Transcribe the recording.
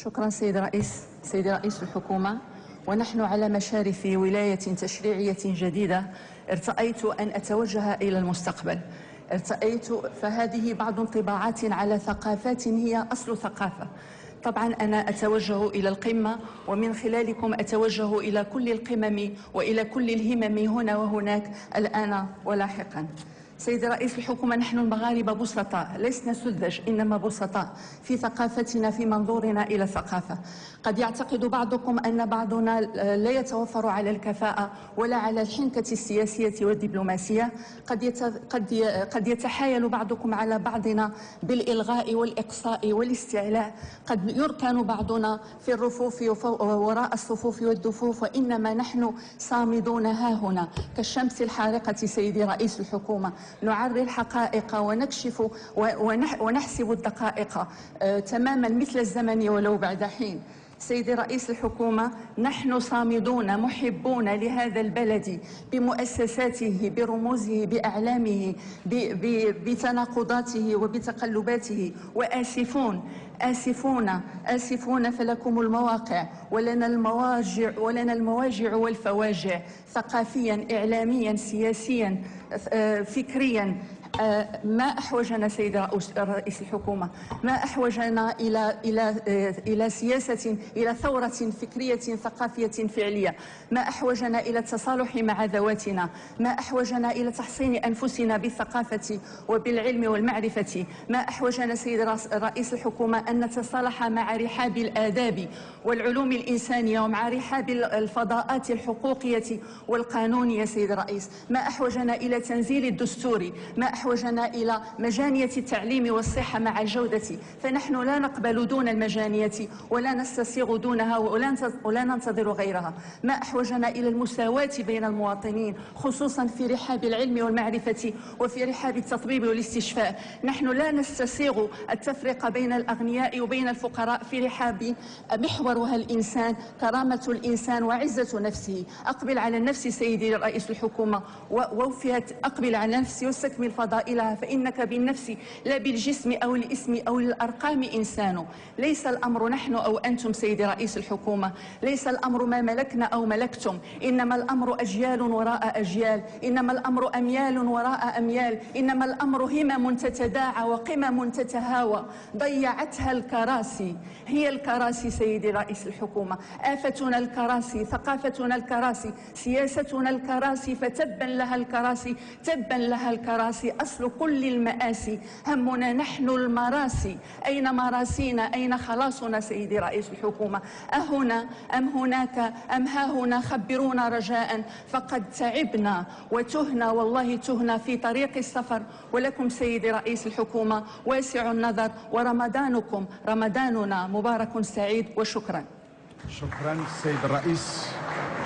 شكرا سيدي رئيس الحكومة. ونحن على مشارف ولاية تشريعية جديدة ارتأيت أن أتوجه إلى المستقبل. فهذه بعض انطباعات على ثقافات هي أصل ثقافة. طبعا أنا أتوجه إلى القمة، ومن خلالكم أتوجه إلى كل القمم وإلى كل الهمم هنا وهناك الآن ولاحقا. سيدي رئيس الحكومة، نحن المغاربة بسطاء، لسنا سذج إنما بسطاء في ثقافتنا، في منظورنا إلى الثقافة. قد يعتقد بعضكم أن بعضنا لا يتوفر على الكفاءة ولا على الحنكة السياسية والدبلوماسية. قد يتحايل بعضكم على بعضنا بالإلغاء والإقصاء والاستعلاء. قد يركن بعضنا في الرفوف وراء الصفوف والدفوف، وإنما نحن صامدون ها هنا كالشمس الحارقة. سيدي رئيس الحكومة، نعري الحقائق ونكشف ونحسب الدقائق تماما مثل الزمن ولو بعد حين. سيدي رئيس الحكومة، نحن صامدون محبون لهذا البلد بمؤسساته، برموزه، بأعلامه، بتناقضاته وبتقلباته، آسفون فلكم المواقع ولنا المواجع والفواجع، ثقافيا، إعلاميا، سياسيا، فكريا. ما أحوجنا سيد رئيس الحكومة، ما أحوجنا إلى سياسة، إلى ثورة فكرية ثقافية فعلية، ما أحوجنا إلى التصالح مع ذواتنا، ما أحوجنا إلى تحصين أنفسنا بالثقافة وبالعلم والمعرفة، ما أحوجنا سيد رئيس الحكومة أن نتصالح مع رحاب الآداب والعلوم الإنسانية ومع رحاب الفضاءات الحقوقية والقانونية. سيد الرئيس، ما أحوجنا إلى تنزيل الدستور، ما أحوجنا إلى مجانية التعليم والصحة مع الجودة، فنحن لا نقبل دون المجانية ولا نستسيغ دونها ولا ننتظر غيرها. ما أحوجنا إلى المساواة بين المواطنين، خصوصا في رحاب العلم والمعرفة وفي رحاب التطبيب والاستشفاء. نحن لا نستسيغ التفرقة بين الأغنياء وبين الفقراء في رحاب محورها الإنسان، كرامة الإنسان وعزة نفسه. أقبل على النفس سيدي رئيس الحكومة ووفيت، أقبل على نفسي واستكمل فضائلها، فإنك بالنفس لا بالجسم أو الاسم أو الأرقام إنسان. ليس الأمر نحن أو أنتم سيدي رئيس الحكومة، ليس الأمر ما ملكنا أو ملكتم، إنما الأمر أجيال وراء أجيال، إنما الأمر أميال وراء أميال، إنما الأمر همم تتداعى وقمم تتهاوى. ضيعتها الكراسي، هي الكراسي سيدي رئيس الحكومة. آفتنا الكراسي، ثقافتنا الكراسي، سياستنا الكراسي، فتبا لها الكراسي، تبا لها الكراسي، أصل كل المآسي. همنا نحن المراسي، أين مراسينا؟ أين خلاصنا سيدي رئيس الحكومة؟ أهنا أم هناك أم ها هنا؟ خبرونا رجاء، فقد تعبنا وتهنا، والله تهنا في طريق السفر. ولكم سيدي رئيس الحكومة واسع النظر، ورمضانكم رمضاننا مبارك سعيد، وشكرا. شكرا السيد الرئيس.